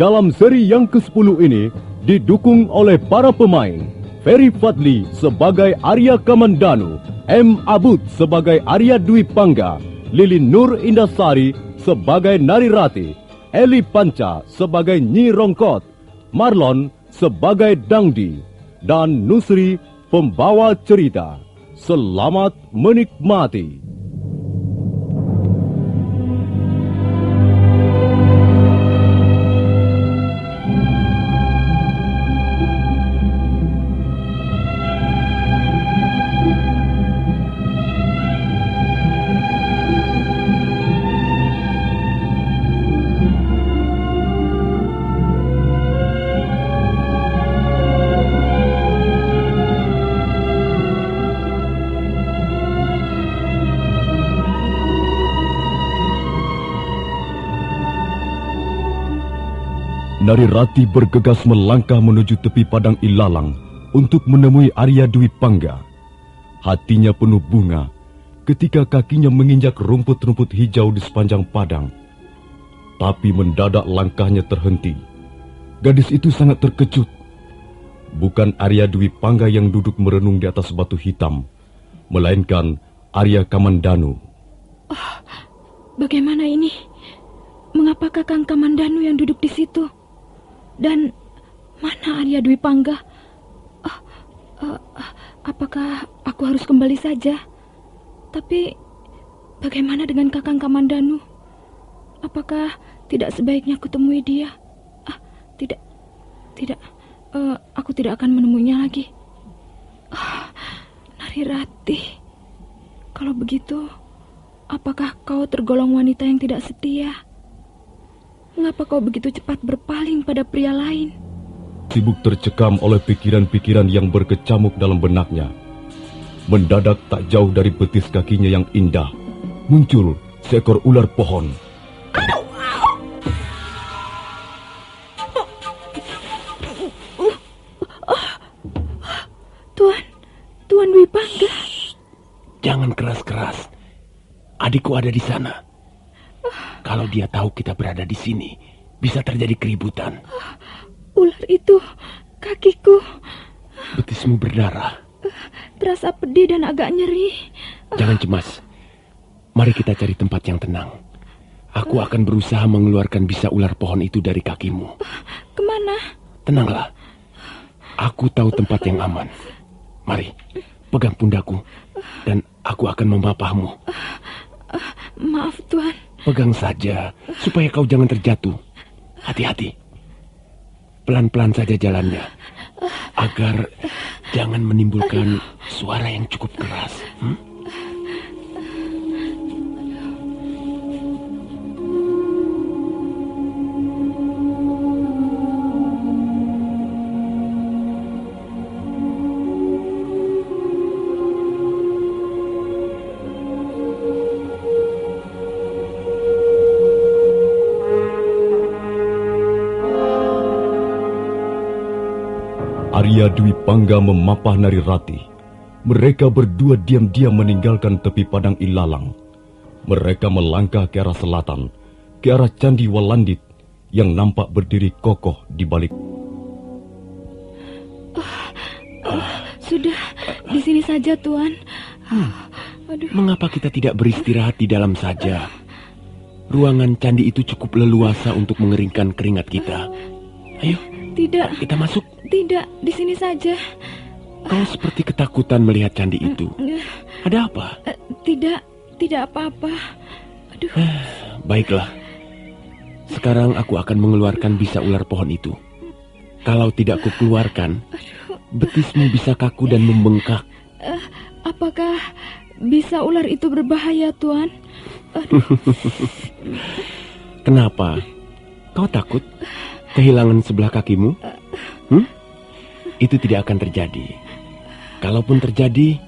dalam seri yang ke-10 ini didukung oleh para pemain Ferry Fadli sebagai Arya Kamandanu, M. Abud sebagai Arya Dwi Pangga, Lilin Nur Indasari sebagai Narirati, Eli Panca sebagai Nyi Rongkot, Marlon sebagai Dangdi, dan Nusri pembawa cerita. Selamat menikmati. Narirati bergegas melangkah menuju tepi padang ilalang untuk menemui Arya Dwi Pangga. Hatinya penuh bunga ketika kakinya menginjak rumput-rumput hijau di sepanjang padang. Tapi mendadak langkahnya terhenti. Gadis itu sangat terkejut. Bukan Arya Dwi Pangga yang duduk merenung di atas batu hitam, melainkan Arya Kamandanu. Oh, bagaimana ini? Mengapa Kakang Kamandanu yang duduk di situ? Dan mana Arya Dwi Pangga? Apakah aku harus kembali saja? Tapi bagaimana dengan Kakang Kamandanu? Apakah tidak sebaiknya aku temui dia? Tidak. Aku tidak akan menemuinya lagi. Narirati, kalau begitu, apakah kau tergolong wanita yang tidak setia? Mengapa kau begitu cepat berpaling pada pria lain? Sibuk tercekam oleh pikiran-pikiran yang berkecamuk dalam benaknya. Mendadak tak jauh dari betis kakinya yang indah, muncul seekor ular pohon. Tuan Dwi Pangga. Jangan keras-keras. Adikku ada di sana. Kalau dia tahu kita berada di sini, bisa terjadi keributan. Ular itu kakiku. Betismu berdarah. Terasa pedih dan agak nyeri. Jangan cemas. Mari kita cari tempat yang tenang. Aku akan berusaha mengeluarkan bisa ular pohon itu dari kakimu. Kemana? Tenanglah. Aku tahu tempat yang aman. Mari, pegang pundakku, dan aku akan memapahmu. Maaf, Tuan. Pegang saja, supaya kau jangan terjatuh. Hati-hati. Pelan-pelan saja jalannya, agar jangan menimbulkan suara yang cukup keras. Arya Dwi Pangga memapah Narirati. Mereka berdua diam-diam meninggalkan tepi padang ilalang. Mereka melangkah ke arah selatan, ke arah Candi Walandit yang nampak berdiri kokoh di balik. Sudah, di sini saja, Tuan. Aduh. Mengapa kita tidak beristirahat di dalam saja? Ruangan candi itu cukup leluasa untuk mengeringkan keringat kita. Ayo. Tidak. Kita masuk. Tidak, di sini saja. Kau seperti ketakutan melihat candi itu. Ada apa? Tidak apa-apa. Aduh. Baiklah. Sekarang aku akan mengeluarkan bisa ular pohon itu. Kalau tidak kukeluarkan, betismu bisa kaku dan membengkak. Apakah bisa ular itu berbahaya, Tuan? Aduh. Kenapa? Kau takut kehilangan sebelah kakimu? Itu tidak akan terjadi. Kalaupun terjadi,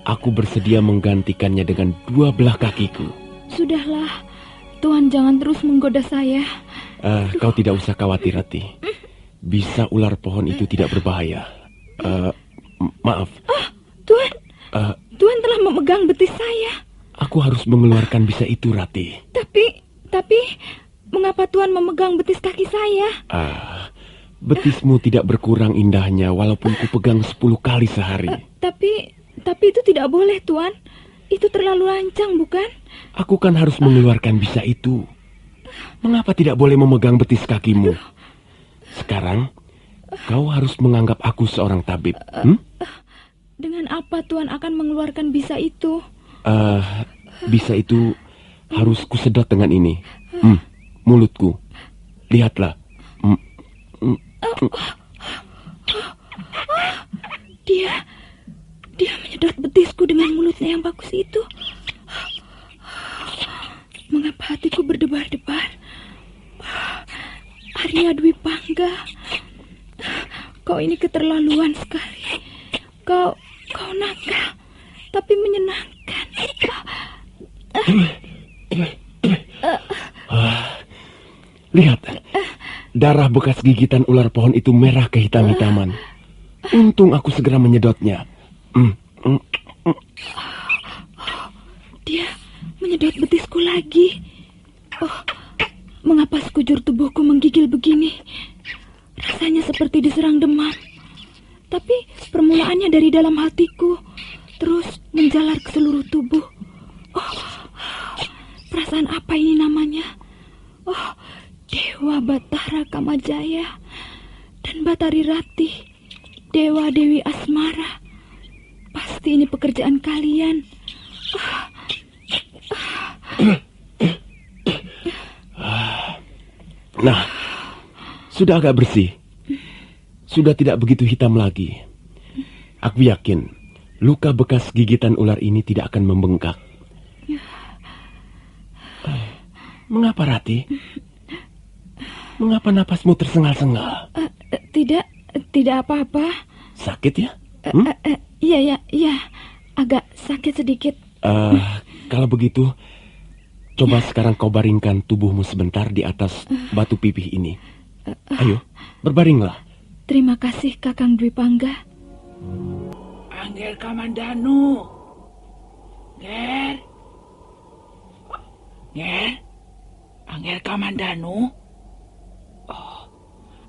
aku bersedia menggantikannya dengan dua belah kakiku. Sudahlah, Tuan jangan terus menggoda saya. Kau tidak usah khawatir, Rati. Bisa ular pohon itu tidak berbahaya. Maaf. Tuan, Tuan telah memegang betis saya. Aku harus mengeluarkan bisa itu, Rati. Tapi, mengapa Tuan memegang betis kaki saya? Betismu tidak berkurang indahnya walaupun ku pegang 10 kali sehari. Tapi itu tidak boleh, Tuan. Itu terlalu lancang, bukan? Aku kan harus mengeluarkan bisa itu. Mengapa tidak boleh memegang betis kakimu? Sekarang, kau harus menganggap aku seorang tabib. Dengan apa Tuan akan mengeluarkan bisa itu? Bisa itu harus kusedot dengan ini. Mulutku. Lihatlah. Dia menyedot betisku dengan mulutnya yang bagus itu. Mengapa hatiku berdebar-debar? Arya Dwi Pangga, kau ini keterlaluan sekali. Kau nakal, tapi menyenangkan. Lihat, darah bekas gigitan ular pohon itu merah kehitam-hitaman. Untung aku segera menyedotnya. Dia menyedot betisku lagi. Mengapa sekujur tubuhku menggigil begini? Rasanya seperti diserang demam. Tapi permulaannya dari dalam hatiku, terus menjalar ke seluruh tubuh. Perasaan apa ini namanya? Dewa Batara Kamajaya dan Batari Ratih, Dewa Dewi Asmara. Pasti ini pekerjaan kalian. Nah, sudah agak bersih. Sudah tidak begitu hitam lagi. Aku yakin luka bekas gigitan ular ini tidak akan membengkak. Mengapa, Rati? Mengapa napasmu tersengal-sengal? Tidak apa-apa. Sakit ya? Iya, agak sakit sedikit. Kalau begitu, coba sekarang kau baringkan tubuhmu sebentar di atas batu pipih ini. Ayo, berbaringlah. Terima kasih, Kakang Dwi Pangga. Angger Kamandanu. Nger. Angger Kamandanu.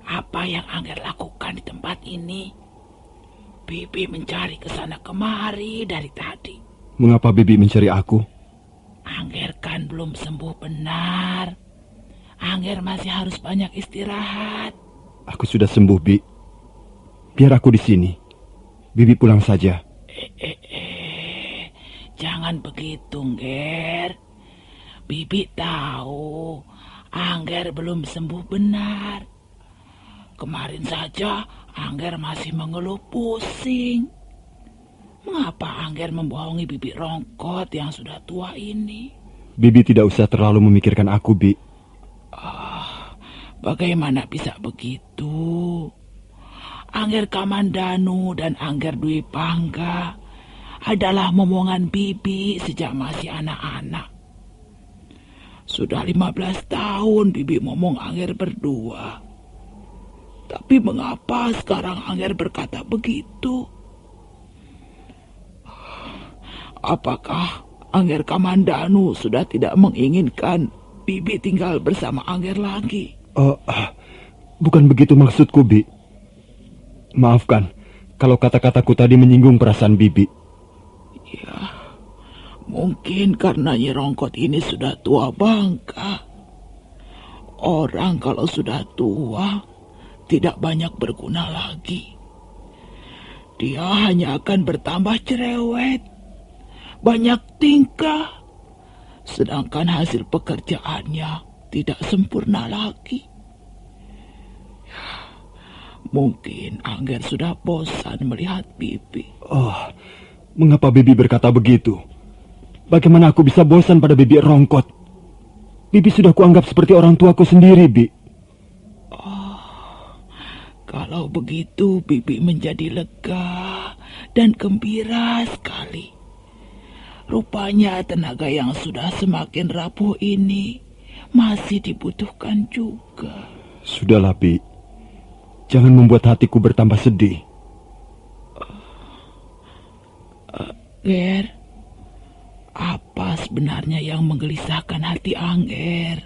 Apa yang Angger lakukan di tempat ini? Bibi mencari kesana kemari dari tadi. Mengapa Bibi mencari aku? Angger kan belum sembuh benar. Angger masih harus banyak istirahat. Aku sudah sembuh, Bi. Biar aku di sini. Bibi pulang saja. Jangan begitu, Ngger. Bibi tahu Angger belum sembuh benar. Kemarin saja Angger masih mengeluh pusing. Mengapa Angger membohongi Bibi Rongkot yang sudah tua ini? Bibi tidak usah terlalu memikirkan aku, Bi. Bagaimana bisa begitu? Angger Kamandanu dan Angger Dwi Pangga adalah momongan Bibi sejak masih anak-anak. Sudah 15 tahun Bibi momong Angger berdua. Tapi mengapa sekarang Angger berkata begitu? Apakah Angger Kamandanu sudah tidak menginginkan Bibi tinggal bersama Angger lagi? Bukan begitu maksudku, Bi. Maafkan kalau kata-kataku tadi menyinggung perasaan Bibi. Ya, mungkin karena Nyi Rongkot ini sudah tua bangka. Orang kalau sudah tua tidak banyak berguna lagi. Dia hanya akan bertambah cerewet, banyak tingkah, sedangkan hasil pekerjaannya tidak sempurna lagi. Mungkin Angger sudah bosan melihat Bibi. Mengapa Bibi berkata begitu? Bagaimana aku bisa bosan pada Bibi Rongkot? Bibi sudah kuanggap seperti orang tuaku sendiri, Bi. Kalau begitu Bibi menjadi lega dan gembira sekali. Rupanya tenaga yang sudah semakin rapuh ini masih dibutuhkan juga. Sudahlah, Bi. Jangan membuat hatiku bertambah sedih. Ger, apa sebenarnya yang menggelisahkan hati Angger?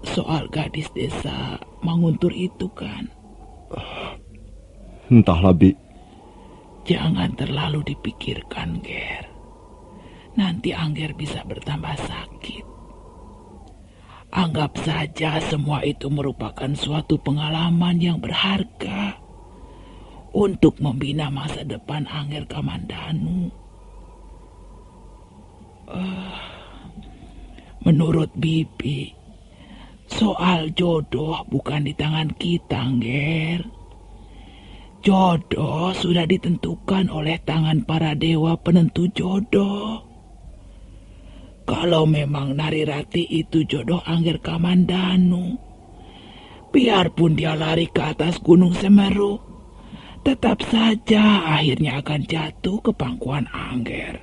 Soal gadis desa Manguntur itu kan. Entahlah, Bi. Jangan terlalu dipikirkan, Ger. Nanti Angger bisa bertambah sakit. Anggap saja semua itu merupakan suatu pengalaman yang berharga untuk membina masa depan Angger Kamandanu. Menurut Bibi, soal jodoh bukan di tangan kita, Angger. Jodoh sudah ditentukan oleh tangan para dewa penentu jodoh. Kalau memang Narirati itu jodoh Angger Kamandanu, biarpun dia lari ke atas Gunung Semeru, tetap saja akhirnya akan jatuh ke pangkuan Angger.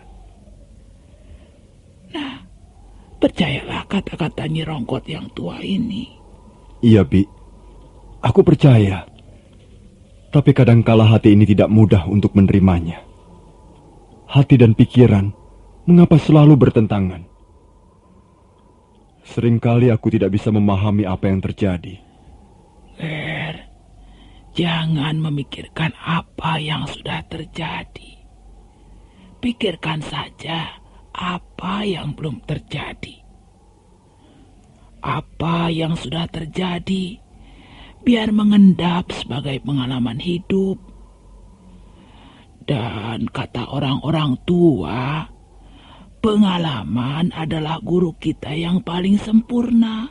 Nah, percayalah kata-kata Nyi Rongkot yang tua ini. Iya, Bi. Aku percaya. Tapi kadangkala hati ini tidak mudah untuk menerimanya. Hati dan pikiran mengapa selalu bertentangan? Seringkali aku tidak bisa memahami apa yang terjadi. Ger, jangan memikirkan apa yang sudah terjadi. Pikirkan saja apa yang belum terjadi. Apa yang sudah terjadi, biar mengendap sebagai pengalaman hidup. Dan kata orang-orang tua, pengalaman adalah guru kita yang paling sempurna.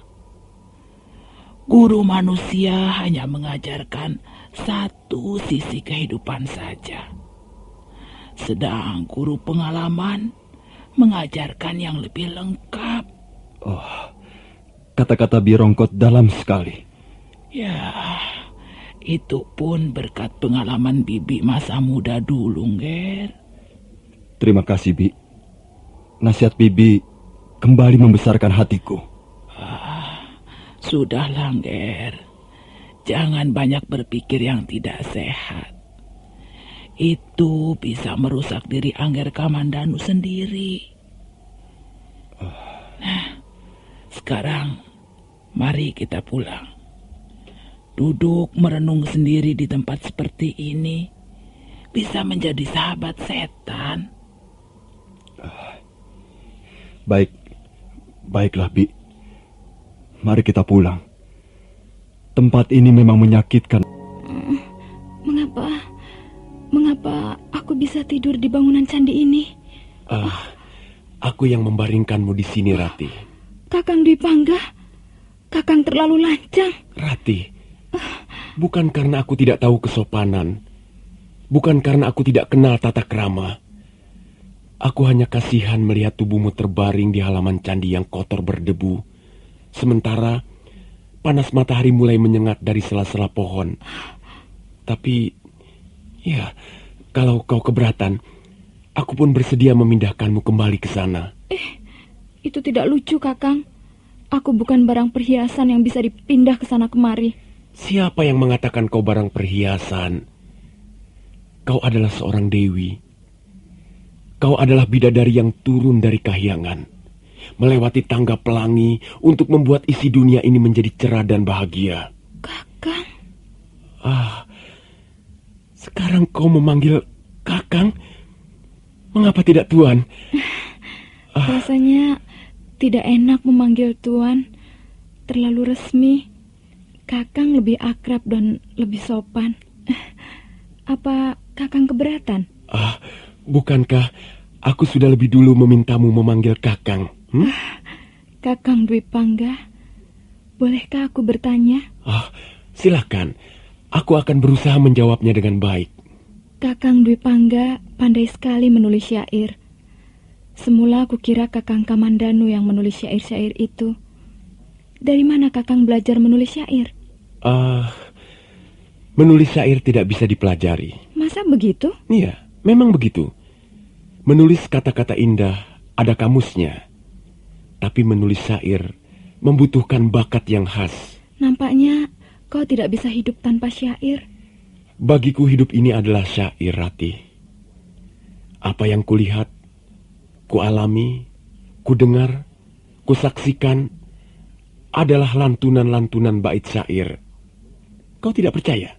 Guru manusia hanya mengajarkan satu sisi kehidupan saja. Sedang guru pengalaman mengajarkan yang lebih lengkap. Oh, kata-kata Bi Rongkot dalam sekali. Ya, itu pun berkat pengalaman Bibi masa muda dulu, Ger. Terima kasih, Bi. Nasihat Bibi kembali membesarkan hatiku. Sudahlah, Ger. Jangan banyak berpikir yang tidak sehat. Itu bisa merusak diri Angger Kamandanu sendiri. Nah, sekarang mari kita pulang. Duduk merenung sendiri di tempat seperti ini bisa menjadi sahabat setan. Baiklah, Bi. Mari kita pulang. Tempat ini memang menyakitkan. Mengapa aku bisa tidur di bangunan candi ini? Aku yang membaringkanmu di sini, Rati. Kakang Dwi Pangga, Kakang terlalu lancang. Rati, bukan karena aku tidak tahu kesopanan, bukan karena aku tidak kenal tata krama. Aku hanya kasihan melihat tubuhmu terbaring di halaman candi yang kotor berdebu. Sementara panas matahari mulai menyengat dari sela-sela pohon. Tapi, ya, kalau kau keberatan, aku pun bersedia memindahkanmu kembali ke sana. Itu tidak lucu, Kakang. Aku bukan barang perhiasan yang bisa dipindah ke sana kemari. Siapa yang mengatakan kau barang perhiasan? Kau adalah seorang dewi. Kau adalah bidadari yang turun dari kahyangan, melewati tangga pelangi untuk membuat isi dunia ini menjadi cerah dan bahagia. Kakang? Sekarang kau memanggil Kakang? Mengapa tidak Tuan? Rasanya tidak enak memanggil Tuan. Terlalu resmi. Kakang lebih akrab dan lebih sopan. Apa Kakang keberatan? Bukankah aku sudah lebih dulu memintamu memanggil Kakang? Kakang Dwi Pangga, bolehkah aku bertanya? Silakan. Aku akan berusaha menjawabnya dengan baik. Kakang Dwi Pangga pandai sekali menulis syair. Semula aku kira Kakang Kamandanu yang menulis syair-syair itu. Dari mana Kakang belajar menulis syair? Menulis syair tidak bisa dipelajari. Masa begitu? Iya, memang begitu. Menulis kata-kata indah ada kamusnya. Tapi menulis syair membutuhkan bakat yang khas. Nampaknya kau tidak bisa hidup tanpa syair. Bagiku hidup ini adalah syair, Rati. Apa yang kulihat, kualami, kudengar, kusaksikan adalah lantunan-lantunan bait syair. Kau tidak percaya?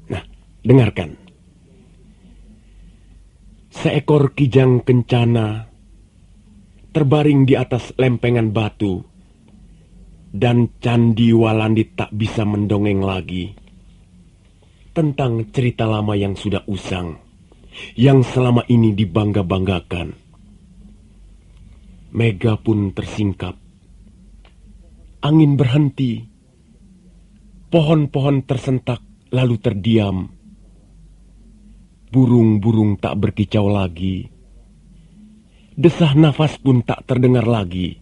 Nah, dengarkan. Seekor kijang kencana terbaring di atas lempengan batu, dan Candi Walandit tak bisa mendongeng lagi tentang cerita lama yang sudah usang, yang selama ini dibangga-banggakan. Mega pun tersingkap. Angin berhenti. Pohon-pohon tersentak lalu terdiam. Burung-burung tak berkicau lagi. Desah nafas pun tak terdengar lagi.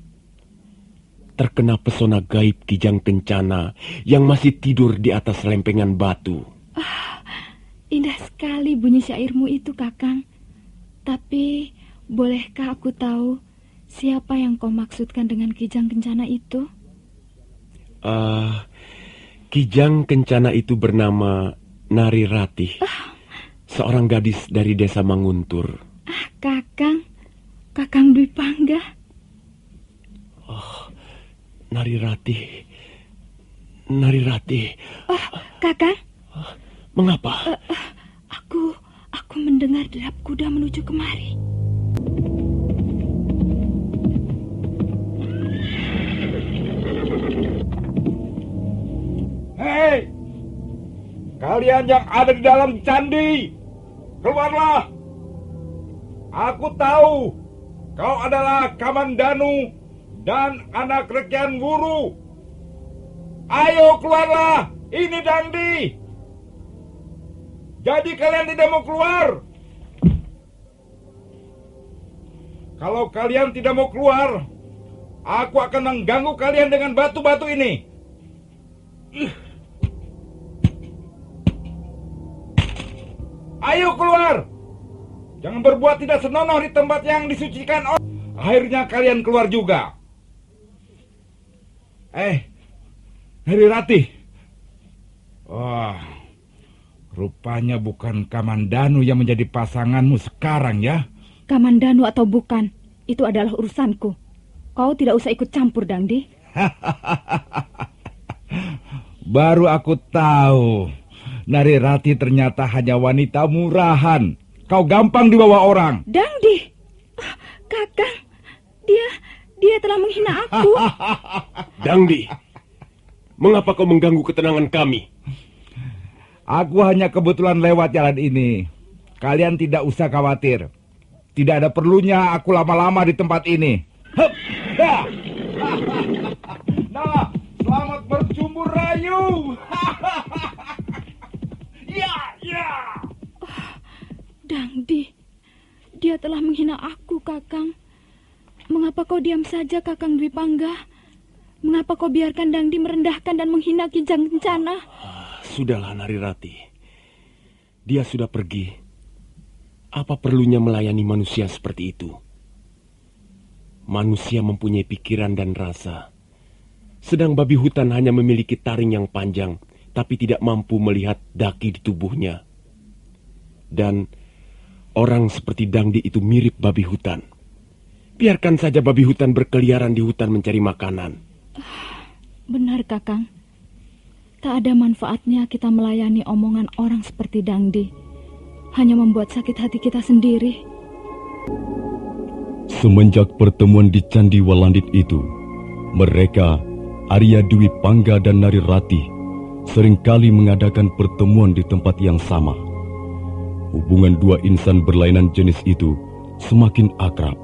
Terkena pesona gaib kijang kencana yang masih tidur di atas lempengan batu. Indah sekali bunyi syairmu itu, Kakang. Tapi, bolehkah aku tahu siapa yang kau maksudkan dengan kijang kencana itu? Kijang kencana itu bernama Nari Ratih. Seorang gadis dari desa Manguntur. Kakang Dwi Pangga. Nari Ratih. Kakang. Mengapa? Aku mendengar derap kuda menuju kemari. Hei, kalian yang ada di dalam candi, keluarlah. Aku tahu kau adalah Kamandanu dan anak Rekian Wuru. Ayo keluarlah, ini Dangdi. Jadi kalian tidak mau keluar? Kalau kalian tidak mau keluar, aku akan mengganggu kalian dengan batu-batu ini. Ayo keluar. Jangan berbuat tidak senonoh di tempat yang disucikan Allah. Akhirnya kalian keluar juga. Nari Ratih. Wah, rupanya bukan Kamandanu yang menjadi pasanganmu sekarang ya. Kamandanu atau bukan, itu adalah urusanku. Kau tidak usah ikut campur, Dangdi. Baru aku tahu, Nari Ratih ternyata hanya wanita murahan. Kau gampang dibawa orang. Dangdi, Kakang, dia telah menghina aku. Dangdi, mengapa kau mengganggu ketenangan kami? Aku hanya kebetulan lewat jalan ini. Kalian tidak usah khawatir. Tidak ada perlunya aku lama-lama di tempat ini. Hup, ya. Nah, selamat berjumpa rayu. Ya. Dangdi, dia telah menghina aku, Kakang. Mengapa kau diam saja, Kakang Dwi Pangga? Mengapa kau biarkan Dangdi merendahkan dan menghina kijang kencana? Sudahlah, Nari Ratih. Dia sudah pergi. Apa perlunya melayani manusia seperti itu? Manusia mempunyai pikiran dan rasa. Sedang babi hutan hanya memiliki taring yang panjang, tapi tidak mampu melihat daki di tubuhnya. Dan orang seperti Dangdi itu mirip babi hutan. Biarkan saja babi hutan berkeliaran di hutan mencari makanan. Benar, Kakang. Tak ada manfaatnya kita melayani omongan orang seperti Dangdi. Hanya membuat sakit hati kita sendiri. Semenjak pertemuan di Candi Walandit itu, mereka, Arya Dwi Pangga dan Nari Ratih, seringkali mengadakan pertemuan di tempat yang sama. Hubungan dua insan berlainan jenis itu semakin akrab.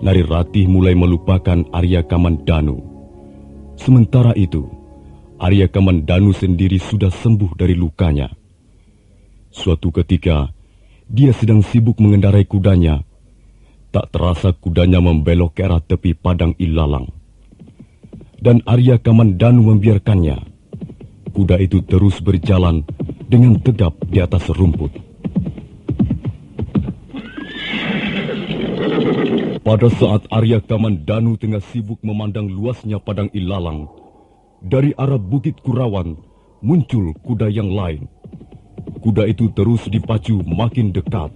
Nari Ratih mulai melupakan Arya Kamandanu. Sementara itu, Arya Kamandanu sendiri sudah sembuh dari lukanya. Suatu ketika, dia sedang sibuk mengendarai kudanya. Tak terasa kudanya membelok ke arah tepi padang ilalang. Dan Arya Kamandanu membiarkannya. Kuda itu terus berjalan dengan tegap di atas rumput. Pada saat Arya Kamandanu tengah sibuk memandang luasnya padang ilalang, dari arah Bukit Kurawan muncul kuda yang lain. Kuda itu terus dipacu makin dekat.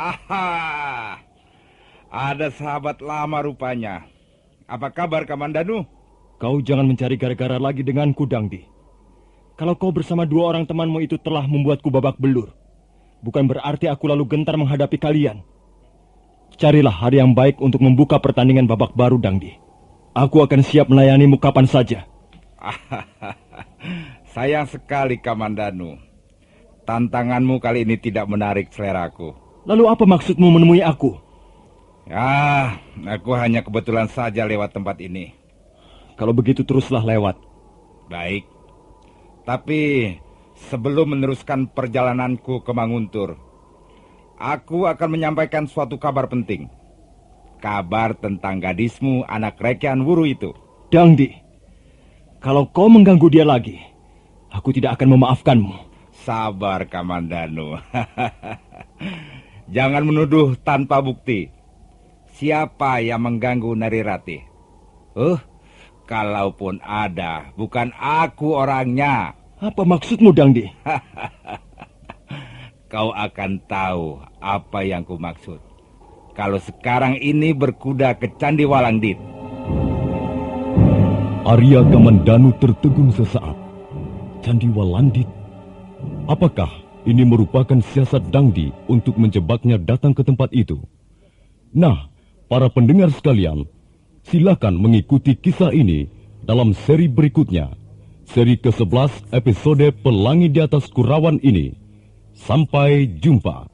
Aha, ada sahabat lama rupanya. Apa kabar Kamandanu? Kau jangan mencari gara-gara lagi denganku, Dangdi. Kalau kau bersama dua orang temanmu itu telah membuatku babak belur, bukan berarti aku lalu gentar menghadapi kalian. Carilah hari yang baik untuk membuka pertandingan babak baru, Dangdi. Aku akan siap melayanimu kapan saja. Sayang sekali Kamandanu. Tantanganmu kali ini tidak menarik seleraku. Lalu apa maksudmu menemui aku? Aku hanya kebetulan saja lewat tempat ini. Kalau begitu teruslah lewat. Baik. Tapi sebelum meneruskan perjalananku ke Manguntur, aku akan menyampaikan suatu kabar penting. Kabar tentang gadismu anak Rekian Wuru itu. Dangdi, kalau kau mengganggu dia lagi, aku tidak akan memaafkanmu. Sabar Kamandanu. Jangan menuduh tanpa bukti. Siapa yang mengganggu Narirati? Kalaupun ada, bukan aku orangnya. Apa maksudmu, Dangdi? Kau akan tahu apa yang ku maksud. Kalau sekarang ini berkuda ke Candi Walangdit. Arya Kamandanu tertegun sesaat. Candi Walangdit? Apakah ini merupakan siasat Dangdi untuk menjebaknya datang ke tempat itu? Nah, para pendengar sekalian, silakan mengikuti kisah ini dalam seri berikutnya. Seri ke-11 episode Pelangi di Atas Kurawan ini. Sampai jumpa.